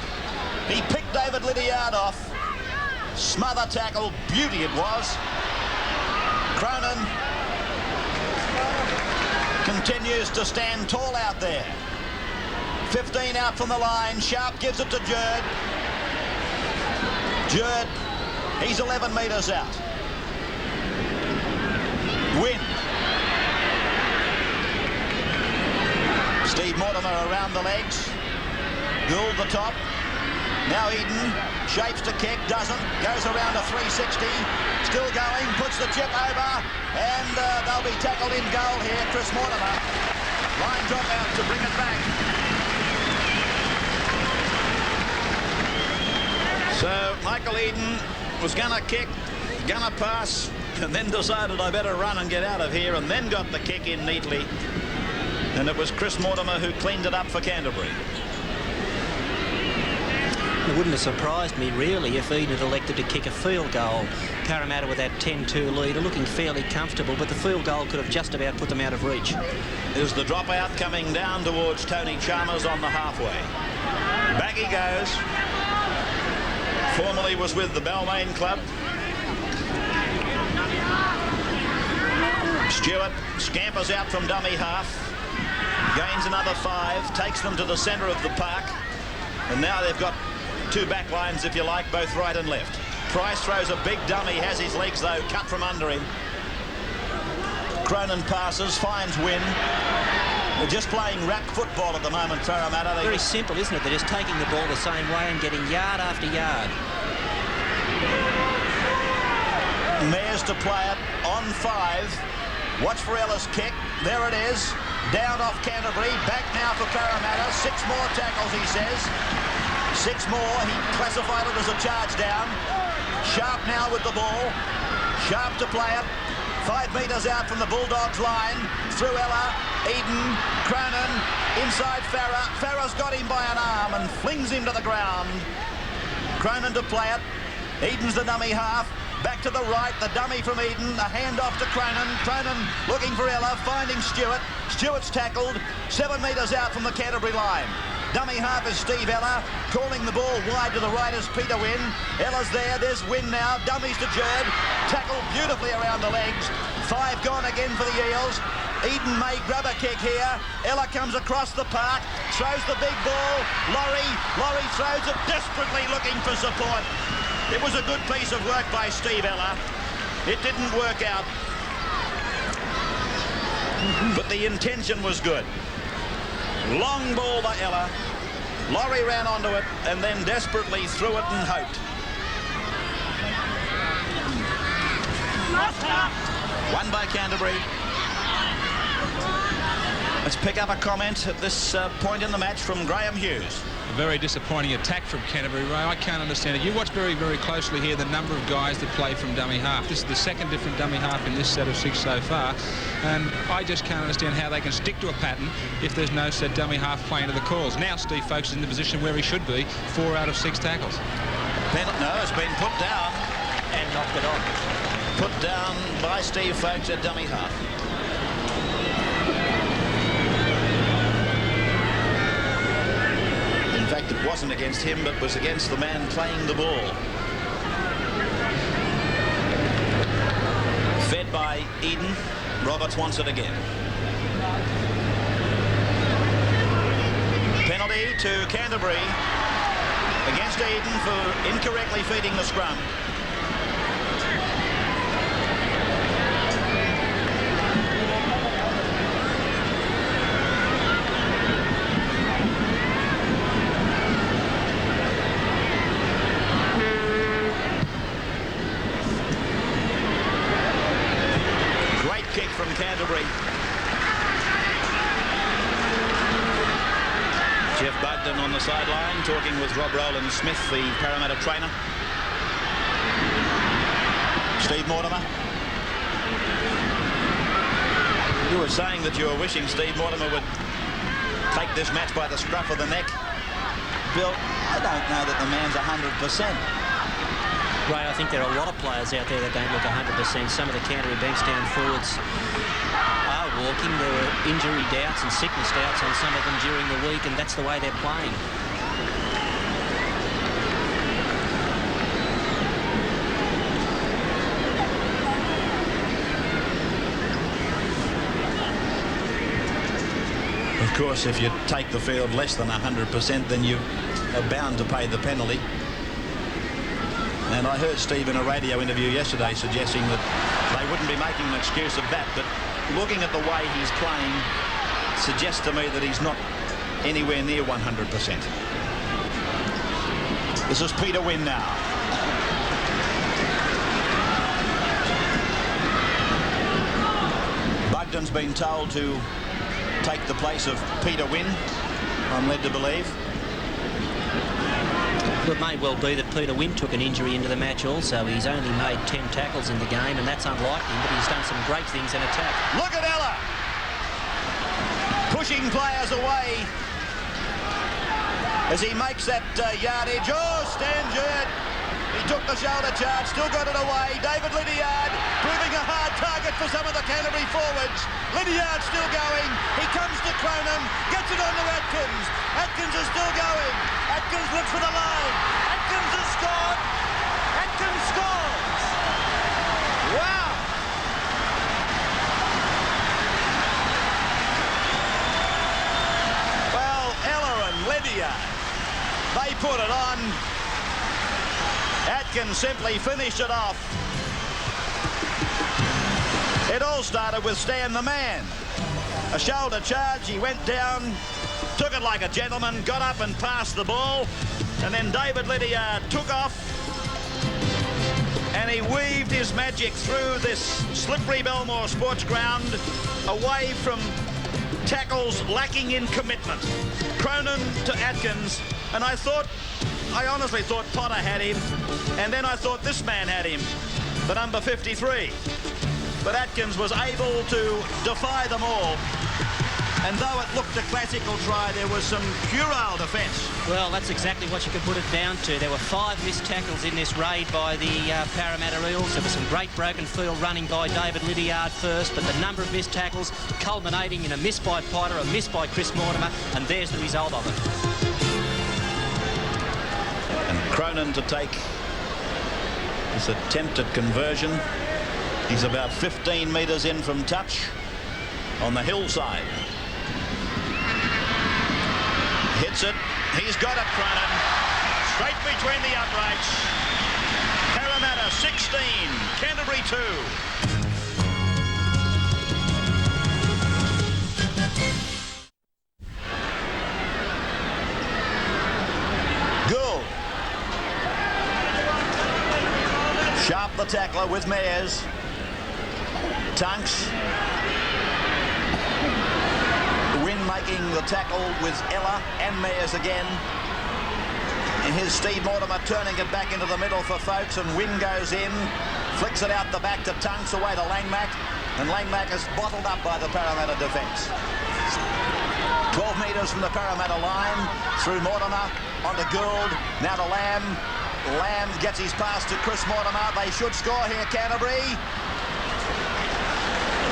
He picked David Lydiard off. Smother tackle, beauty it was. Cronin continues to stand tall out there. 15 out from the line. Sharp gives it to Jerd. Jerd, he's 11 metres out. Win. Steve Mortimer around the legs. Gould the top. Now Eden shapes to kick, doesn't. Goes around a 360. Still going, puts the chip over. And they'll be tackled in goal here. Chris Mortimer. Line drop out to bring it back. So Michael Eden was going to kick, going to pass, and then decided I better run and get out of here, and then got the kick in neatly. And it was Chris Mortimer who cleaned it up for Canterbury. It wouldn't have surprised me really if Eden had elected to kick a field goal. Parramatta with that 10-2 lead are looking fairly comfortable, but the field goal could have just about put them out of reach. There's the dropout coming down towards Tony Chalmers on the halfway. Back he goes. Formerly was with the Balmain club. Stewart scampers out from dummy half. Gains another 5. Takes them to the centre of the park. And now they've got 2 back lines, if you like, both right and left. Price throws a big dummy, has his legs, though, cut from under him. Cronin passes, finds Wynn. They're just playing rap football at the moment, Parramatta. Very simple, isn't it? They're just taking the ball the same way and getting yard after yard. Mayers to play it on 5. Watch for Ella's kick. There it is. Down off Canterbury. Back now for Parramatta. 6 more tackles, he says. 6 more. He classified it as a charge down. Sharp now with the ball. Sharp to play it. 5 metres out from the Bulldogs line. Through Ella. Eden. Cronin. Inside Farah. Farah's got him by an arm and flings him to the ground. Cronin to play it. Eden's the dummy half. Back to the right, the dummy from Eden, a handoff to Cronin. Cronin looking for Ella, finding Stewart. Stewart's tackled, 7 metres out from the Canterbury line. Dummy half is Steve Ella, calling the ball wide to the right is Peter Wynn. Ella's there, there's Wynn now, dummies to Jerd. Tackled beautifully around the legs. 5 gone again for the Eels. Eden may grab a kick here. Ella comes across the park, throws the big ball. Laurie throws it desperately looking for support. It was a good piece of work by Steve Ella. It didn't work out. But the intention was good. Long ball by Ella. Laurie ran onto it and then desperately threw it and hoped. Won by Canterbury. Let's pick up a comment at this point in the match from Graeme Hughes. A very disappointing attack from Canterbury, Ray. I can't understand it. You watch very, very closely here the number of guys that play from dummy half. This is the second different dummy half in this set of 6 so far. And I just can't understand how they can stick to a pattern if there's no set dummy half playing to the calls. Now Steve Folkes is in the position where he should be, 4 out of 6 tackles. No, it's been put down. And knocked it on. Put down by Steve Folkes at dummy half. In fact, it wasn't against him, but was against the man playing the ball. Fed by Eden. Roberts wants it again. Penalty to Canterbury against Eden for incorrectly feeding the scrum. From Canterbury. Jeff Bugden on the sideline talking with Rob Rowland-Smith, the Parramatta trainer. Steve Mortimer. You were saying that you were wishing Steve Mortimer would take this match by the scruff of the neck. Bill, I don't know that the man's 100%. Ray, I think there are a lot of players out there that don't look 100%. Some of the Canterbury bench-down forwards are walking. There were injury doubts and sickness doubts on some of them during the week, and that's the way they're playing. Of course, if you take the field less than 100%, then you are bound to pay the penalty. And I heard Steve in a radio interview yesterday suggesting that they wouldn't be making an excuse of that, but looking at the way he's playing suggests to me that he's not anywhere near 100%. This is Peter Wynn now. Bugden's been told to take the place of Peter Wynn, I'm led to believe. It may well be that Peter Wynn took an injury into the match also. He's only made 10 tackles in the game, and that's unlike him, but he's done some great things in attack. Look at Ella! Pushing players away as he makes that yardage. Oh, Stanjert! He took the shoulder charge, still got it away. David Lydiard proving a hard target for some of the Canterbury forwards. Lydiard still going. He comes to Cronin, gets it on to Atkins. Atkins is still going. Atkins looks for the line. Atkins has scored. Atkins scores. Wow. Well, Ella and Lydiard, they put it on. Atkins simply finished it off. It all started with Stan the man. A shoulder charge, he went down, took it like a gentleman, got up and passed the ball, and then David Lydiard took off and he weaved his magic through this slippery Belmore sports ground away from tackles lacking in commitment. Cronin to Atkins, and I honestly thought Potter had him, and then I thought this man had him, the number 53. But Atkins was able to defy them all. And though it looked a classical try, there was some puerile defence. Well, that's exactly what you could put it down to. There were 5 missed tackles in this raid by the Parramatta Eels. There was some great broken field running by David Lydiard first, but the number of missed tackles culminating in a miss by Potter, a miss by Chris Mortimer, and there's the result of it. And Cronin to take this attempt at conversion. He's about 15 metres in from touch on the hillside. Hits it. He's got it, Cronin. Straight between the uprights. Parramatta 16, Canterbury 2. tackler with Mayers. Tunks. Wynn making the tackle with Ella and Mayers again. And here's Steve Mortimer turning it back into the middle for Folks, and Wynn goes in, flicks it out the back to Tunks, away to Langmack, and Langmack is bottled up by the Parramatta defence. 12 metres from the Parramatta line, through Mortimer, onto Gould, now to Lamb. Lamb gets his pass to Chris Mortimer. They should score here, Canterbury.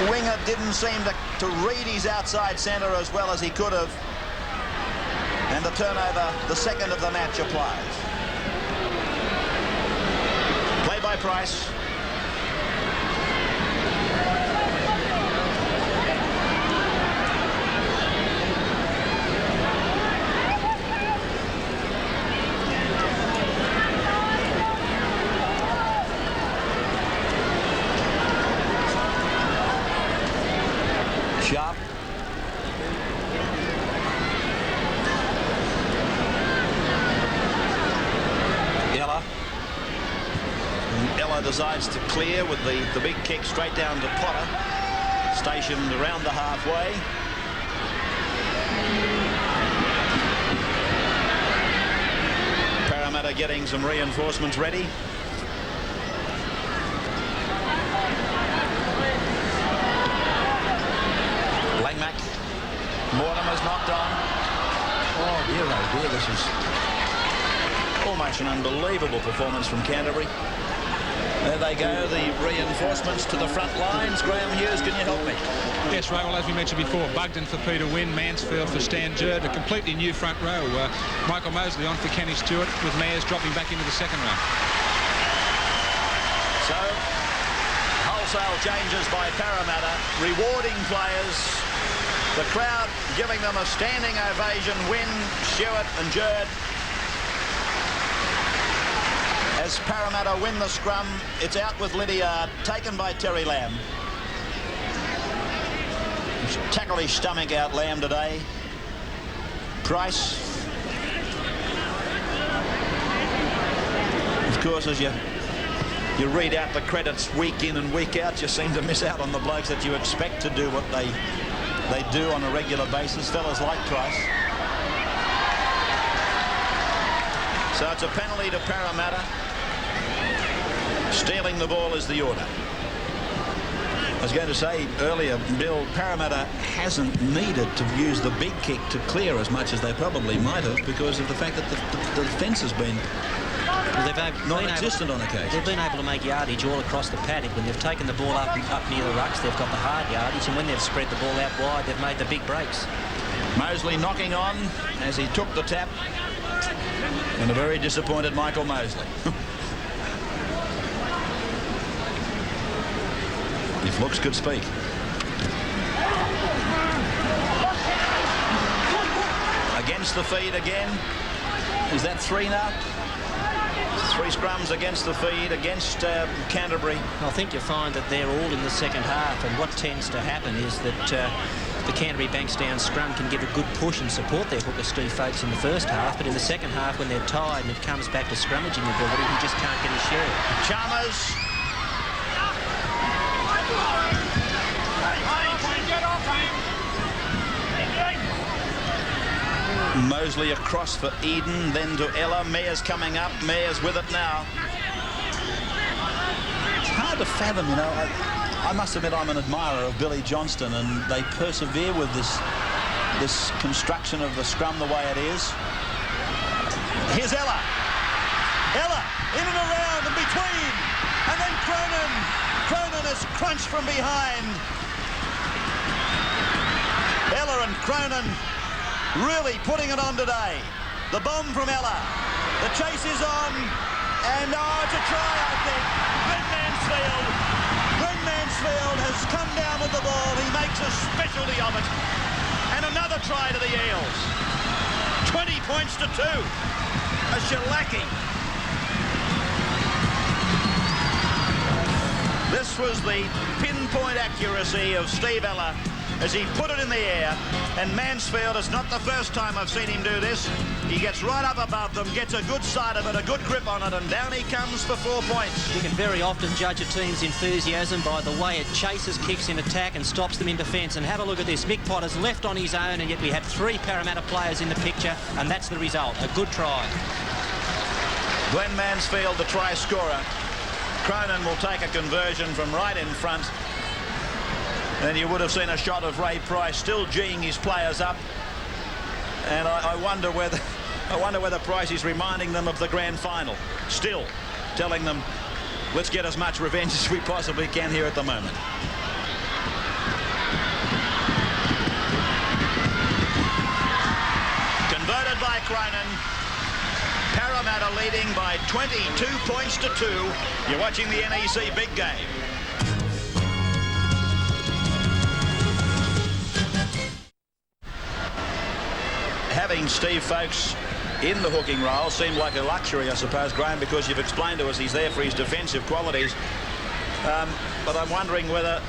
Winger didn't seem to read his outside centre as well as he could have. And the turnover, the second of the match, applies. Play by Price. Sharp. Ella decides to clear with the big kick straight down to Potter, stationed around the halfway. Parramatta getting some reinforcements ready. Langmack. Mortimer's knocked on. Oh dear, oh dear, this is almost an unbelievable performance from Canterbury. There they go, the reinforcements to the front lines. Graeme Hughes, can you help me? Yes, Ray, well, as we mentioned before, Bugden for Peter Wynn, Mansfield for Stan Jerd, a completely new front row. Michael Mosley on for Kenny Stewart, with Mayers dropping back into the second row. So, wholesale changes by Parramatta, rewarding players. The crowd giving them a standing ovation. Wynn, Stewart and Jerd. As Parramatta win the scrum, it's out with Lydiard, taken by Terry Lamb. Tackle his stomach out, Lamb, today. Price. Of course, as you read out the credits week in and week out, you seem to miss out on the blokes that you expect to do what they do on a regular basis. Fellas like Price. So it's a penalty to Parramatta. Stealing the ball is the order. I was going to say earlier, Bill, Parramatta hasn't needed to use the big kick to clear as much as they probably might have because of the fact that the defence has been non-existent on occasion. They've been able to make yardage all across the paddock. When they've taken the ball up near the rucks, they've got the hard yardage, and when they've spread the ball out wide, they've made the big breaks. Mosley knocking on as he took the tap, and a very disappointed Michael Mosley. If looks could speak. Against the feed again. Is that three now? 3 scrums against the feed against Canterbury. I think you find that they're all in the second half, and what tends to happen is that the Canterbury Bankstown scrum can give a good push and support their hooker Steve Folks in the first half, but in the second half when they're tired and it comes back to scrummaging ability, he just can't get his share. Chalmers. Mosley across for Eden, then to Ella. Mayer's coming up. Mayer's with it now. It's hard to fathom, you know. I must admit I'm an admirer of Billy Johnston, and they persevere with this construction of the scrum the way it is. Here's Ella. Ella in and around and between, and then Cronin. Cronin is crunched from behind. Ella and Cronin really putting it on today. The bomb from Ella. The chase is on. And it's a try, I think. Glenn Mansfield has come down with the ball. He makes a specialty of it. And another try to the Eels. 20 points to 2. A shellacking. This was the pinpoint accuracy of Steve Ella as he put it in the air. And Mansfield, it's not the first time I've seen him do this. He gets right up above them, gets a good side of it, a good grip on it, and down he comes for 4 points. You can very often judge a team's enthusiasm by the way it chases kicks in attack and stops them in defence. And have a look at this. Mick Potter's left on his own, and yet we had 3 Parramatta players in the picture, and that's the result. A good try. Glenn Mansfield, the try scorer. Cronin will take a conversion from right in front. And you would have seen a shot of Ray Price still geeing his players up. And I wonder whether Price is reminding them of the grand final. Still telling them, let's get as much revenge as we possibly can here at the moment. Converted by Cronin. Parramatta leading by 22 points to 2. You're watching the NEC Big Game. Having Steve Folkes in the hooking role seemed like a luxury, I suppose, Graeme, because you've explained to us he's there for his defensive qualities. But I'm wondering whether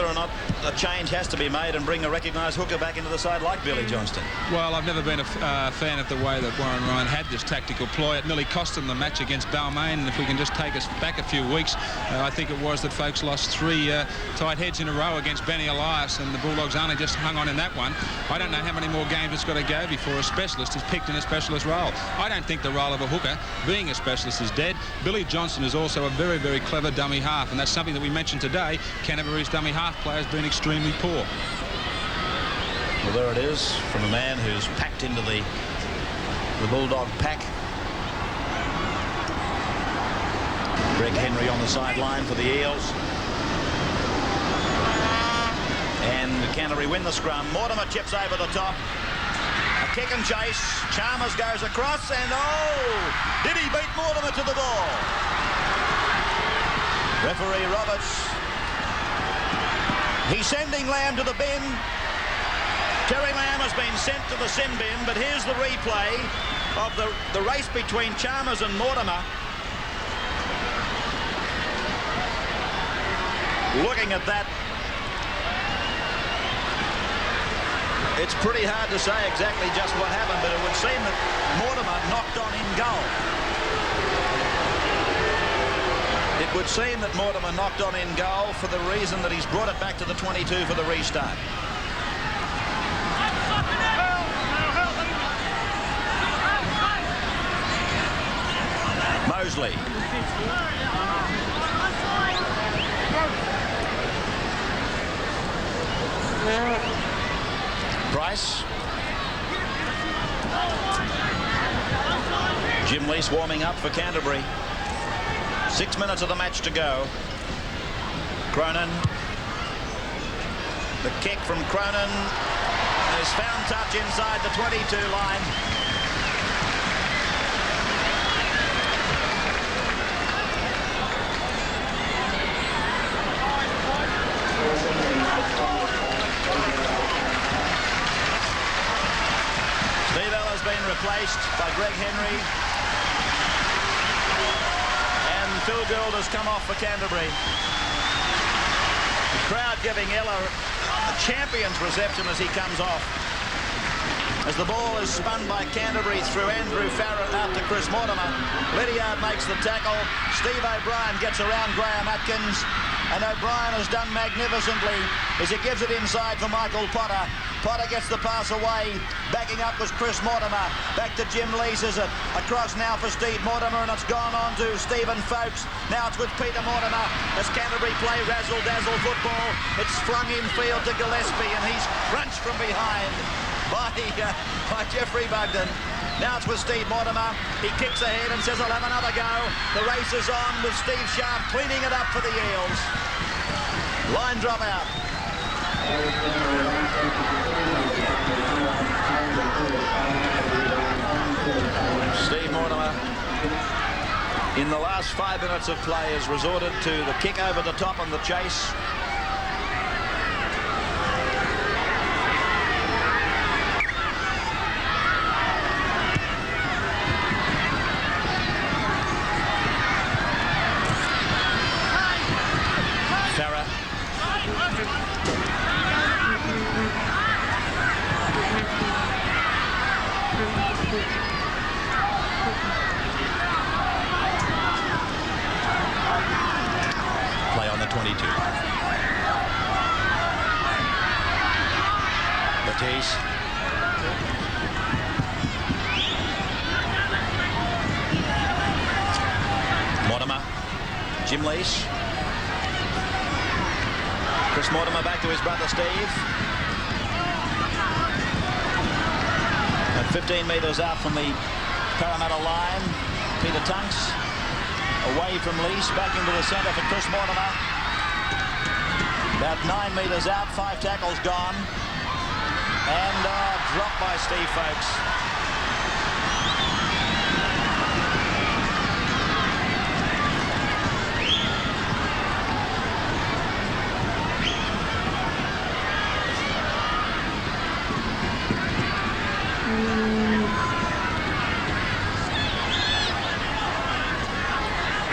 or not a change has to be made and bring a recognised hooker back into the side like Billy Johnston. Well, I've never been a fan of the way that Warren Ryan had this tactical ploy. It nearly cost him the match against Balmain, and if we can just take us back a few weeks, I think it was that folks lost 3 tight heads in a row against Benny Elias, and the Bulldogs only just hung on in that one. I don't know how many more games it's got to go before a specialist is picked in a specialist role. I don't think the role of a hooker, being a specialist, is dead. Billy Johnston is also a very, very clever dummy half, and that's something that we mentioned today. Canterbury's dummy half players been extremely poor. Well, there it is from a man who's packed into the Bulldog pack. Greg Henry on the sideline for the Eels. And Canterbury win the scrum. Mortimer chips over the top. A kick and chase. Chalmers goes across, and oh! Did he beat Mortimer to the ball? Referee Roberts. He's sending Lamb to the bin. Terry Lamb has been sent to the sin bin, but here's the replay of the race between Chalmers and Mortimer. Looking at that, it's pretty hard to say exactly just what happened, but it would seem that Mortimer knocked on in goal. It would seem that Mortimer knocked on in goal for the reason that he's brought it back to the 22 for the restart. Mosley. Price. Jim Lease warming up for Canterbury. 6 minutes of the match to go. Cronin. The kick from Cronin has found touch inside the 22 line. Steve Ella's been replaced by Greg Henry. Phil Gould has come off for Canterbury. The crowd giving Ella a champion's reception as he comes off. As the ball is spun by Canterbury through Andrew Farrell out to Chris Mortimer. Lydiard makes the tackle. Steve O'Brien gets around Graham Atkins. And O'Brien has done magnificently as he gives it inside for Michael Potter. Potter gets the pass away. Backing up was Chris Mortimer. Back to Jim Lees, is it? Across now for Steve Mortimer, and it's gone on to Stephen Folkes. Now it's with Peter Mortimer as Canterbury play razzle-dazzle football. It's flung infield to Gillespie, and he's crunched from behind by Jeffrey Bugden. Now it's with Steve Mortimer. He kicks ahead and says, I'll have another go. The race is on with Steve Sharp cleaning it up for the Eels. Line drop out. Steve Mortimer, in the last 5 minutes of play, has resorted to the kick over the top on the chase. Hughes. Mortimer, Jim Lease. Chris Mortimer back to his brother Steve. At 15 metres out from the Parramatta line, Peter Tunks away from Lease, back into the centre for Chris Mortimer. About 9 metres out, 5 tackles gone. And dropped by Steve Folkes.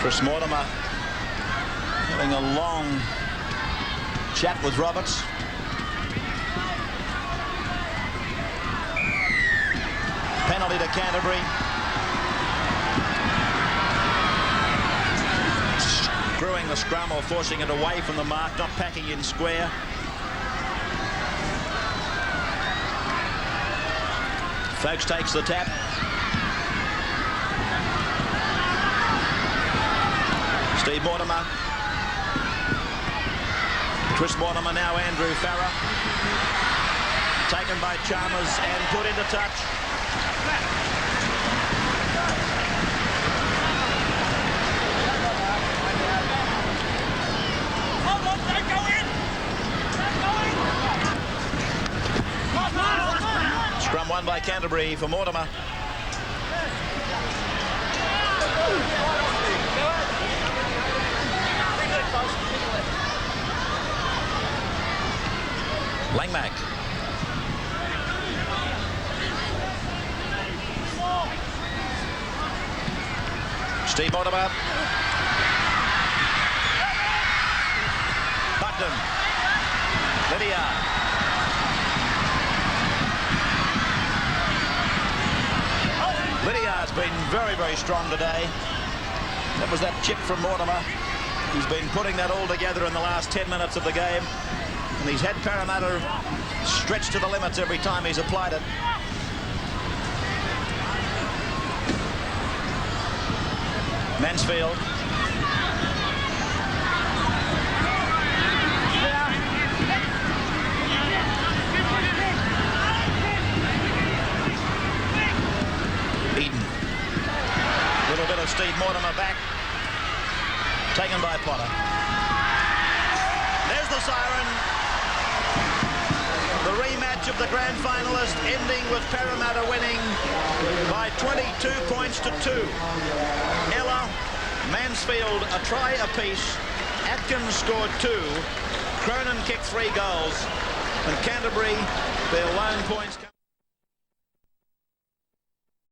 Chris Mortimer having a long chat with Roberts. Penalty to Canterbury. Screwing the scrum or forcing it away from the mark, not packing in square. Folkes takes the tap. Steve Mortimer. Chris Mortimer, now Andrew Farrer. Taken by Chalmers and put into touch. Scrum won by Canterbury for Mortimer. Langmack. Steve Mortimer. Bugden. Lydia. Lydia has been very, very strong today. That was that chip from Mortimer. He's been putting that all together in the last 10 minutes of the game. And he's had Parramatta stretched to the limits every time he's applied it. Mansfield. Eden. Little bit of Steve Mortimer back. Taken by Potter. There's the siren. The rematch of the grand finalist ending with Parramatta winning by 22 points to 2. Ella, Mansfield a try apiece. Atkins scored 2. Cronin kicked 3 goals. And Canterbury, their lone points.